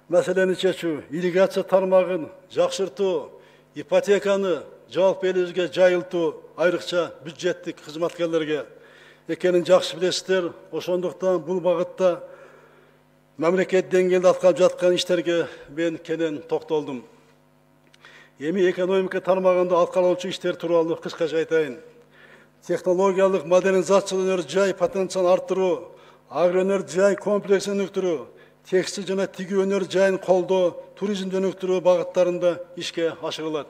маселени чечүү, ирригация тармагын жакшыртуу, ипотеканы жалпы элибизге жайылтуу, айрыкча бюджеттик кызматкерлерге экенин жакшы билесиздер. Ошондуктан бул багытта мамлекет деңгээлде аткарып жаткан иштерге мен кенен токтолдум. Эми экономика тармагында аткарылуучу иштер тууралуу кыскача айтайын. Технологиялык модернизациялоо жай потенциалын арттыруу, агроөнөр жай комплексин өнүктүрүү, текстиль жана тигүү өнөр жайын колдоо, туризмди өнүктүрүү багыттарында ишке ашырылат.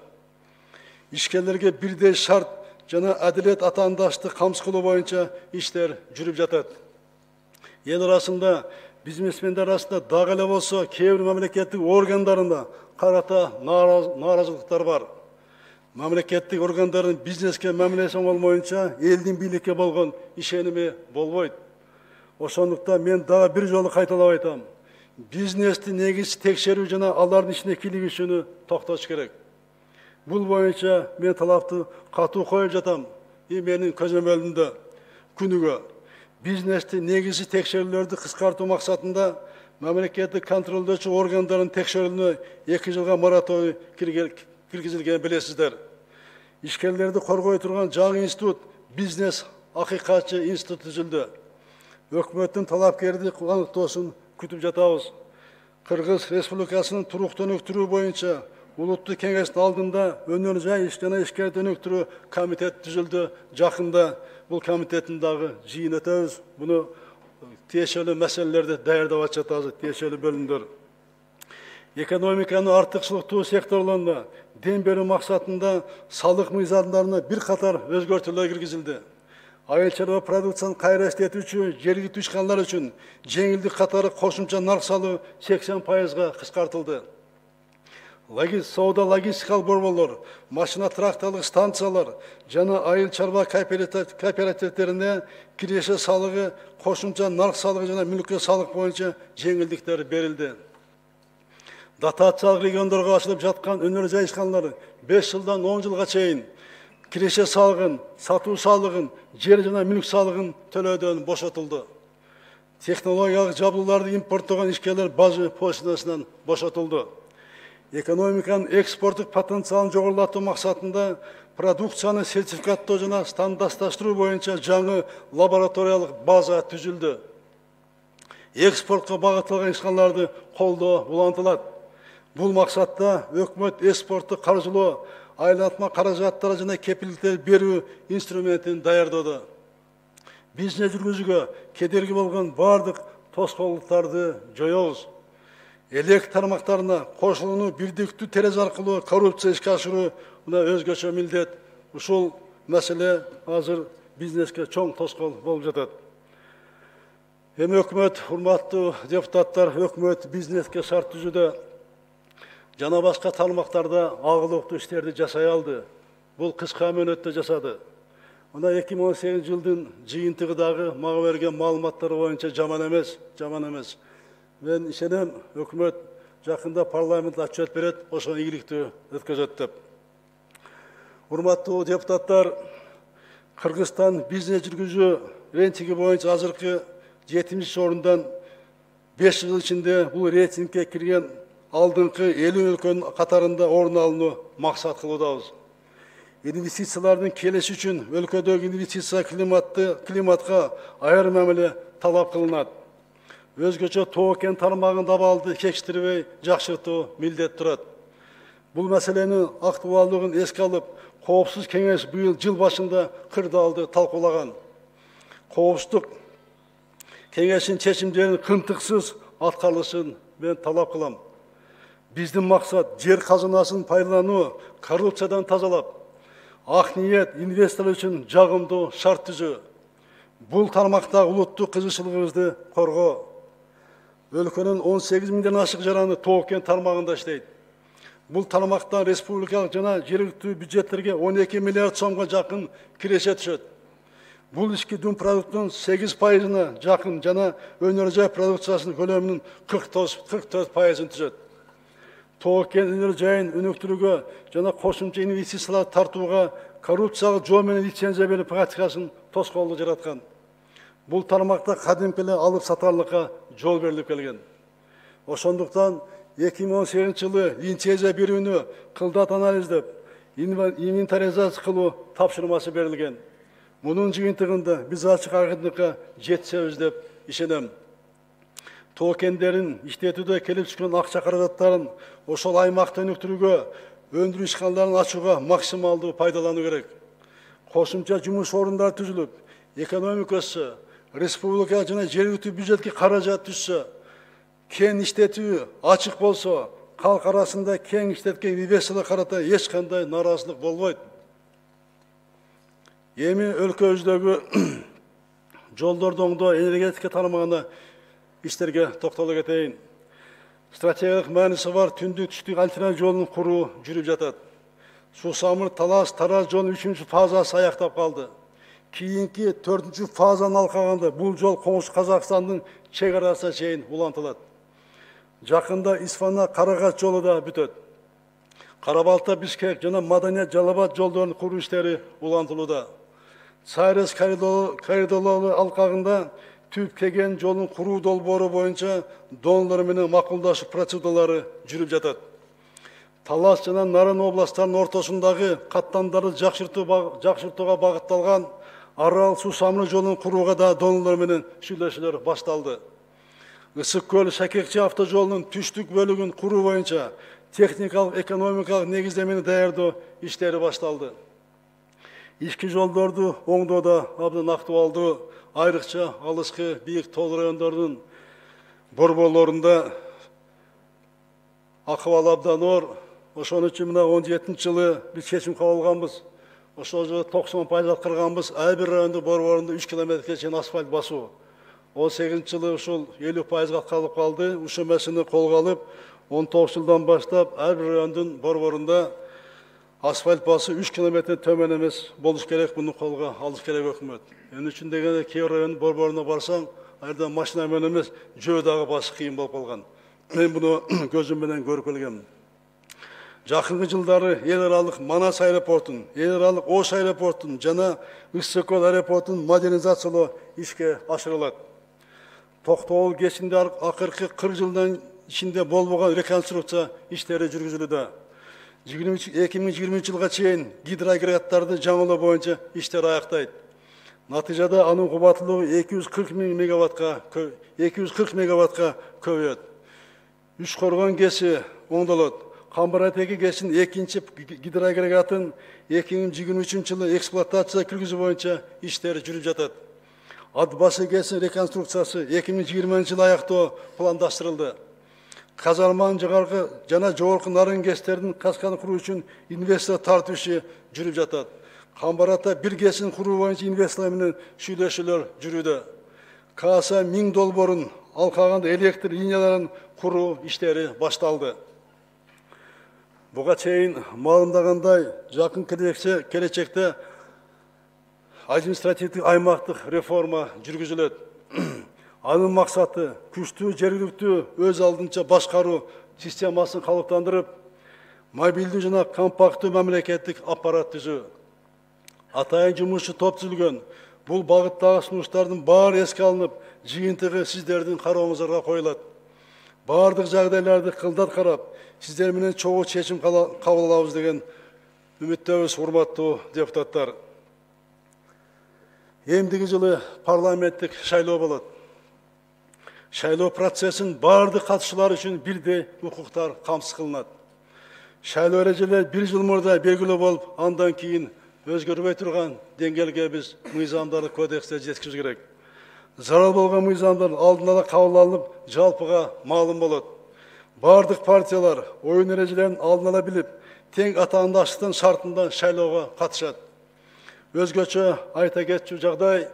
Ишкерлерге бирдей шарт жана адилет атаандаштык камсыз кылуу боюнча иштер жүрүп жатат. Эл арасында, бизнесмендер арасында дагы эле болсо кээ бир мамлекеттик органдарында карата нааразылыктар бар. Мамлекеттик органдардын бизнеске мамилеси болмоюнча элдин бийликке болгон ишеними болбойт. Ошондуктан мен дагы бир жолу кайталап айтам. Бизнести негиз текшерүү жана алардын ишине кийлигишүүнү токтотуш керек. Бул боюнча мен талапты катуу коюп жатам. Менин көзөм önүндө күнүгө бизнести негизи текшерүүлөрдү кыскартуу максатында мамлекеттик контролдоочу органдардын текшерүүнү 2 жылга мораторий киргизилген билесиздер. Ишкерлерди коргой турган жаңы институт, бизнес акыйкатчы институт түзүлдү. Өкмөттүн талапкерди аныктоосун күтүп жатабыз. Кыргыз Республикасынын туруктуу өнүктүрүү боюнча Улуттуу кеңештин алдында өнөр жай иш жана ишкерди өнүктүрүү комитет түзүлдү. Жакында бұл комитеттің дағы жиын өтөбүз. Бұны тиешелі мәселелерді даярдап жатабыз, тиешелі бөлімдер. Экономиканы артықшылықтуу секторларына дем беру мақсатында салық мыйзамдарына бір қатар өзгөртүүлөр киргизилди. Айыл чарба продукцияны кайра иштетүүчү жергиликтүү ишканалар үчүн жеңилдик катары кошумча нарк салуу 80%га кыскартылды. Соода логистикалык борборлор, машина тракторлук станциялар жана айыл чарба кооперативдерине киреше салыгы, кошумча нарк салыгы жана мүлккө салык боюнча жеңилдиктер берилди. Дотациялык региондорго ачылып жаткан өнөр жай ишканалары 5 жылдан 10 жылга чейин киреше салыгын, сатуу салыгын, жер жана мүлк салыгын төлөөдөн бошотулду. Технологиялык жабдууларды импорттогон ишкерлер бажы пошлинасынан бошотулду. Экономиканын экспорттук потенциалын жогорулатуу максатында продукцияны сертификаттоо жана стандартташтыруу боюнча жаңы лабораториялык база түзүлдү. Экспортко багытталган ишканаларды колдоо улантылат. Бул максатта өкмөт экспортту каржылоо, айланма каражаттары жана кепилдиктер берүү инструментин даярдоодо. Бизнес жүргүзүүгө кедерги болгон бардык тоскоолдуктарды жоёбуз. Элек тармактарына кошулууну бирдиктүү терезе аркылуу коррупция ишке ашыруу өзгөчө милдет. Ушул маселе азыр бизнеске чоң тоскоол болуп жатат. Эми өкмөт, урматтуу депутаттар, өкмөт бизнеске шарт түзүүдө жана башка тармактарда агылыктуу иштерди жасай алды. Бул кыска мөөнөттө жасады. Мына 2018 жылдын жыйынтыгындагы мага берген маалыматтар боюнча жаман эмес. Мен ишенем, өкмөт жакында парламент отчет берет, ошону ийгиликтүү өткөзөт деп. Урматтуу депутаттар, Кыргызстан бизнес жүргүзүү рейтинги боюнча азыркы 70 орундан 5 жыл ичинде бул рейтингге кирген алдыңкы 50 өлкөнүн катарында орун алууну максат кылуудабыз. Инвестициялардын келиши үчүн өлкөдөгү инвестиция климатка айрым мамиле талап кылынат. Өзгөчө Тоо кен тармагын дабалды кечиктирбей жакшыртуу милдет турат. Бул маселенин актуалдыгын эске алып, Коопсуздук кеңеш быйыл жыл башында кырдаалды талкуулаган. Коопсуздук кеңештин чечимдеринин кынтыксыз аткарылышын мен талап кылам. Биздин максат жер казынасын пайдалануу, коррупциядан тазалап, ак ниет инвестор үчүн жагымдуу шарт түзүү. Бул тармактагы улуттук кызыкчылыгыбызды коргоо. Өлкөнүн 18 миңден ашык жараны Тоо кен тармагында иштейт. Бул тармактан республикалык жана жергиликтүү бюджеттерге 12 миллиард сомго жакын киреше түшөт. Бул ички дүң продукттун 8%-на жакын жана өнөр жай продукциясынын көлөмүнүн 44%-ын түзөт. Тоо кен өнөр жайын өнүктүрүүгө жана кошумча инвестициялар тартууга коррупциялык жол менен лицензия берүү практикасын тоскоолду жараткан. Бул тармакта кадимки эле алып сатарлыкка жол берилип келген. Ошондуктан 2018 жылы лицензия берүүнү кылдат анализдеп, инвентаризация кылуу тапшырмасы берилген. Мунун жыйынтыгында биз ачык акырдыкка жетсебиз деп ишенем. Тоо кендерин иштетүүдө келип түшкөн акча каражаттарын ошол аймакта өнүктүрүүгө, өндүрүү ишканаларын ачууга максималдуу пайдалануу керек. Кошумча жумуш орундары түзүлүп, экономика өссө, республика жана жергиликтүү бюджетке каражат түшсө, кен иштетүү ачык болсо, калк арасында кен иштеткен инвесторлорго карата эч кандай нааразычылык болбойт. Эми өлкөбүздөгү жолдорду оңдоо, энергетика тармагына иштерге токтоло кетейин. Стратегиялык мааниси бар түндүк түштүк альтернатив жолун куруу жүрүп жатат. Суу-Самыр Талас Тараз жолунун 3-фазасы аяктап калды. Кийинки 4-фазаны алкаганда бул жол коңшу Казакстандын чек арасына чейин улантылат. Жакында Исфана Карагач жолу да бүтөт. Карабалта Бишкек жана Маданият Жалабат жолдорунун куруу иштери улантылууда. Сайрес коридорлору алкагында Түп Кеген жолун куруу долбоору боюнча донорлор менен макулдашуу процедуралары жүрүп жатат. Талас жана Нарын областарынын ортосундагы каттамдарды жакшыртууга багытталган Арал Суу-Самыр жолун курууга да донорлор менен сүйлөшүүлөр башталды. Ысык көл Шакекчи автожолунун түштүк бөлүгүн куруу боюнча техникалык экономикалык негиздемени даярдоо иштери башталды. ички жолдорду оңдоодо абдан актуалдуу, айрыкча алыскы бийик тоо райондордун борборлорунда акыбал абдан оор. Ошон үчүн мына 17 жылы биз чечим кабыл алганбыз. Ошол жылы 90% аткарганбыз. Ар бир райондун борборунда 3 километрге чейин асфальт басуу. 18 жылы ушул 50%га калып калды. Ушул маселени колго алып, 19 жылдан баштап ар бир райондун борборунда асфальт басуу 3 километрден төмөн эмес болуш керек. Буну колго алыш керек өкмөт. Эмне үчүн дегенде кээ бир райондун борборуна барсаң, айда машина менен эмес, жөө дагы басыш кыйын болуп калган. Мен буну көзүм менен көрүп келгем. Жакынкы жылдары эл аралык Манас аэропортун, эл аралык Ош аэропортун жана Ысык-Көл аэропортун модернизациялоо ишке ашырылат. Токтогул кечинде акыркы 40 жылдан ичинде болбогон реконструкция иштери жүргүзүлүүдө. 2023 жылга чейин гидроагрегаттарды жаңылоо боюнча иштер аяктайт. Натыйжада анын кубаттуулугу 240 мегаваттка көбөйөт. Үшкоргон КЭСи оңдолот. Камбаратеги КЭСинин экинчи гидроагрегатын 2023 жылы эксплуатацияга киргизүү боюнча иштер жүрүп жатат. Атбасы КЭСинин реконструкциясы 2020 жылы аяктоо пландаштырылды. Казарманын жогорку жана жогорку нарын КЭСтердин касканы куруу үчүн инвестор тартуу иши жүрүп жатат. Камбарата бир КЭСин куруу боюнча инвесторлор менен сүйлөшүүлөр жүрүүдө. Каса 1000 долбоорун ал калганда электр линияларын куруу иштери башталды. Буга чейин маалымдагандай, жакын келечекте административдик аймактык реформа жүргүзүлөт. Анын максаты күчтүү жергиликтүү өз алдынча башкаруу системасын калыптандырып, мобилдүү жана компакттуу мамлекеттик аппарат түзүү. Атайын жумушчу топ түзүлгөн. Бул багыттагы сунуштардын баары эске алынып, жыйынтыгы сиздердин карооңуздарга коюлат. Бардык жагдайларды кылдат карап, сиздер менен чогуу чечим кабыл алабыз деген үмүттөбүз, урматтуу депутаттар. Эмдиги жылы парламенттик шайлоо болот. Шайлоо процессин бардык катышуулар үчүн бирдей укуктар камсыз кылынат. Шайлоо эрежелери 1 жыл мурда белгилүү болуп, андан кийин өзгөрбөй турган деңгээлге биз мыйзамдарды кодексте жеткизүү керек. Зарал болгон мыйзамдар алдын ала кабыл алынып, жалпыга маалым болот. Бардык партиялар оюн эрежелерин алдын ала билип, тең атаандаштыктын шартында шайлоого катышат. Өзгөчө айта кетчү жагдай,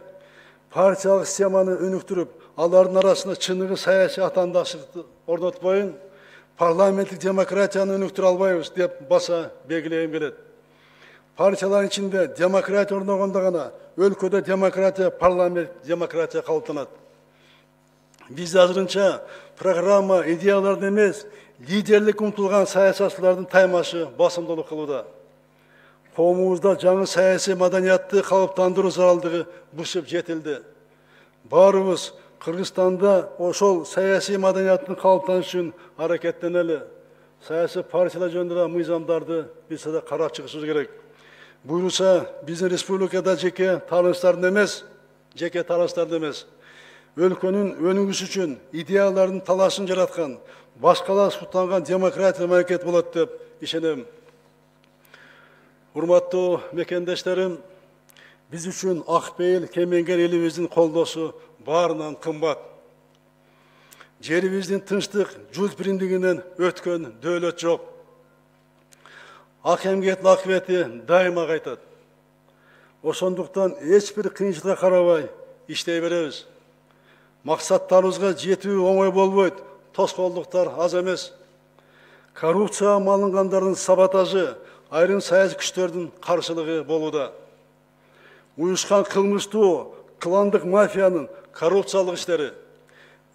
партиялык системаны өнүктүрүп, алардын арасында чыныгы саясий атаандаштыкты орнотпойун, парламенттик демократияны өнүктүрө албайбыз деп баса белгилегим келет. Партиялардын ичинде демократия орногондо гана өлкөдө демократия, парламент демократия калыптанат. Биз азырынча программа, идеяларды эмес, лидерлик умтулган саясатчылардын таймашы басымдуулук кылууда. Коомубузда жаңы саясий маданиятты калыптандыруу заралдыгы бушуп жетилди. Баарыбыз Кыргызстанда ошол саясий маданияттын калыптанышы үчүн аракеттенели. Саясий партиялар жөнүндө мыйзамдарды биз да карап чыгышыбыз керек. Буюрса, биздин республикада жеке таанычтардын эмес, өлкөнүн өнүгүшү үчүн идеялардын талашын жараткан, башкалар суттанган демократия мамлекет болот деп ишенем. Урматтуу мекендештерим, биз үчүн Акбейил кемеңгер элибиздин колдоосу баарынан кымбат. Жерибиздин тынчтык, журт биримдигинен өткөн дөөлөт жок. Ак эмгектин акыбети дайыма кайтат. Ошондуктан эч бир кыйынчылыкка карабай иштей беребиз. Максаттарыбызга жетүү оңой болбойт, тоскоолдуктар аз эмес. Коррупцияга малынгандардын саботажы, айрым саясий күчтөрдүн каршылыгы болууда. Уюшкан кылмыштуу, кландык мафиянын коррупциялык иштери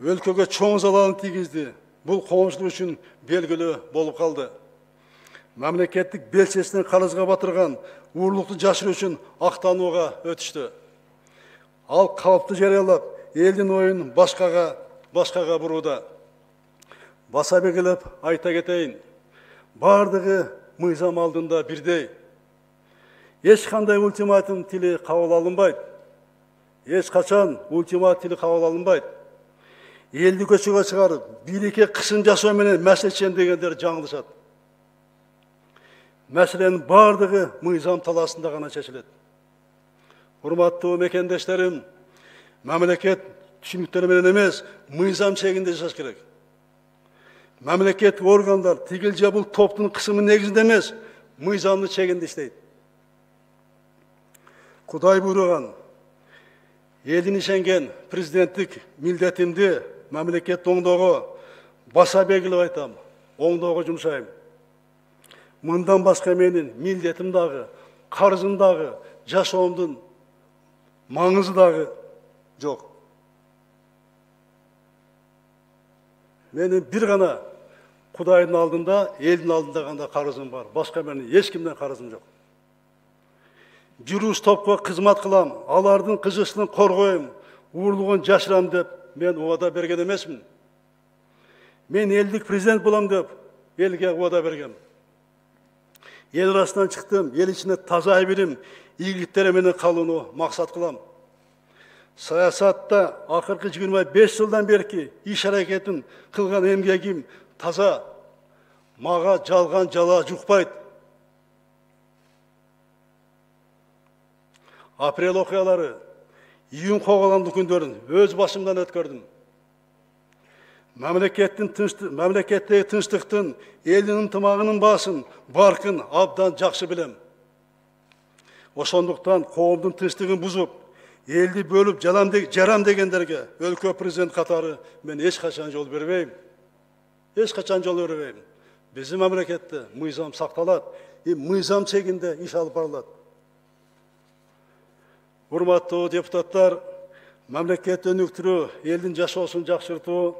өлкөгө чоң залалын тийгизди. Бул коомчулук үчүн белгилүү болуп калды. Мамлекеттик белчесинен карызга батырган, уурулукту жашыруу үчүн актанууга өтүштү. Ал калпты жарыялап, элдин оюн башкага бурууда. Баса белгилеп айта кетейин, бардыгы мыйзам алдында бирдей. Эч кандай ультиматум тили кабыл алынбайт. Эч качан ультиматум тили кабыл алынбайт. Элди көчөгө чыгарып, бийликке кысым жасоо менен маселе чечем дегендер жаңылышат. Мәселенин бардыгы мыйзам таласында гана чечилет. Урматтуу мекендештерим, мамлекет түшүнүктөр менен эмес, мыйзам чегинде жашаш керек. Мамлекет органдар тигил же бул топтун кысымы негизинде эмес, мыйзамдын чегинде иштейт. Кудай буйруган, элдин ишенген президенттик милдетимди мамлекет оңдоого баса белгилеп айтам, оңдоого жумшайм. Мындан башка менин милдетим дагы, карызым дагы, жашоомдун маңызы дагы жок. Менин бир гана Кудайдын алдында, элдин алдында гана карызым бар. Башка менин эч кимден карызым жок. Жүрүш топко кызмат кылам, алардын кызыкчылыгын коргойм, уурлугун жашырам деп мен убада берген эмесмин. Мен элдик президент болом деп элге убада бергем. Эл арасынан чыктым, эл ичине таза айбирим, ийгиликтер менен калууну максат кылам. Саясатта акыркы 25 жылдан берки иш аракетин кылган эмгегим таза, мага жалган жала жукпайт. Апрель окуялары, июнь коголамдуу күндөрүн өз башымдан өткөрдүм. Мамлекеттеги тынчтыктын, элдин ынтымагынын баасын, баркын абдан жакшы билем. Ошондуктан коомдун тынчтыгын бузуп, элди бөлүп жарам дегендерге өлкө президент катары мен эч качан жол бербейм. Эч качан жол бербейм. Биздин мамлекетте мыйзам сакталат, мыйзам чегинде иш алып барылат. Урматтуу депутаттар, мамлекет өнүктүрүү, элдин жашоосун жакшыртуу,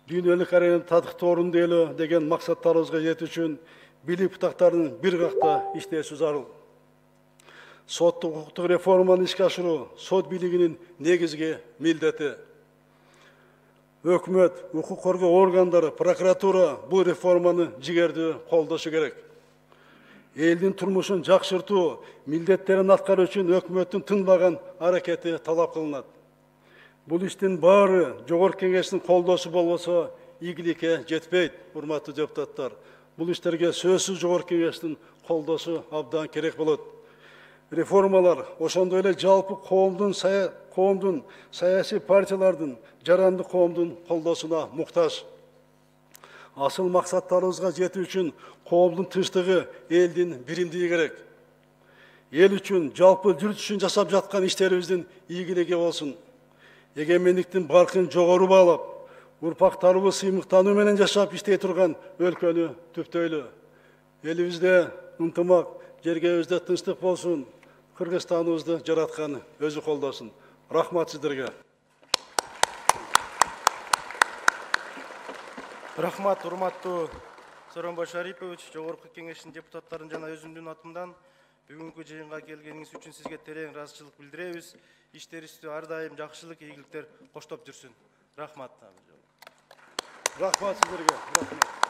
дүйнөлүк аренада татыктуу орунду ээлөө деген максаттарыбызга жетүү үчүн бийлик бутактарынын бир какта иштеши зарыл. Соттук укуктук реформаны ишке ашыруу сот бийлигинин негизги милдети. Өкмөт, укук коргоо органдары, прокуратура бул реформаны жигердүү колдошу керек. Элдин турмушун жакшыртуу, милдеттерин аткаруу үчүн өкмөттүн тынбаган аракети талап кылынат. Бул иштин баары жогорку кеңештин колдоосу болбосо ийгиликке жетпейт, урматтуу депутаттар. Бул иштерге сөзсүз жогорку кеңештин колдоосу абдан керек болот. Реформалар ошондой эле жалпы коомдун саясий партиялардын, жарандык коомдун колдоосуна муктаж. Асыл максаттарыбызга жетүү үчүн коомдун тынчтыгы, элдин биримдиги керек. Эл үчүн, жалпы журт үчүн жасап жаткан иштерибиздин ийгилиги болсун. Эгемендиктин баркын жогору баалап, урпактарыбыз сыймыктануу менен жашап иштей турган өлкөнү түптөйлү. Элибизде ынтымак, жергебизде тынчтык болсун, Кыргызстаныбызды жараткан өзү колдосун. Рахмат сиздерге. Рахмат, урматтуу Сооронбай Шарипович, жогорку кеңештин депутаттарын жана өзүмдүн атымдан бүгүнкү жыйынга келгениңиз үчүн сизге терең ыраазычылык билдиребиз. Иштерибизде ар дайым жакшылык, ийгиликтер коштоп жүрсүн. Рахмат. Рахмат сиздерге. Рахмат.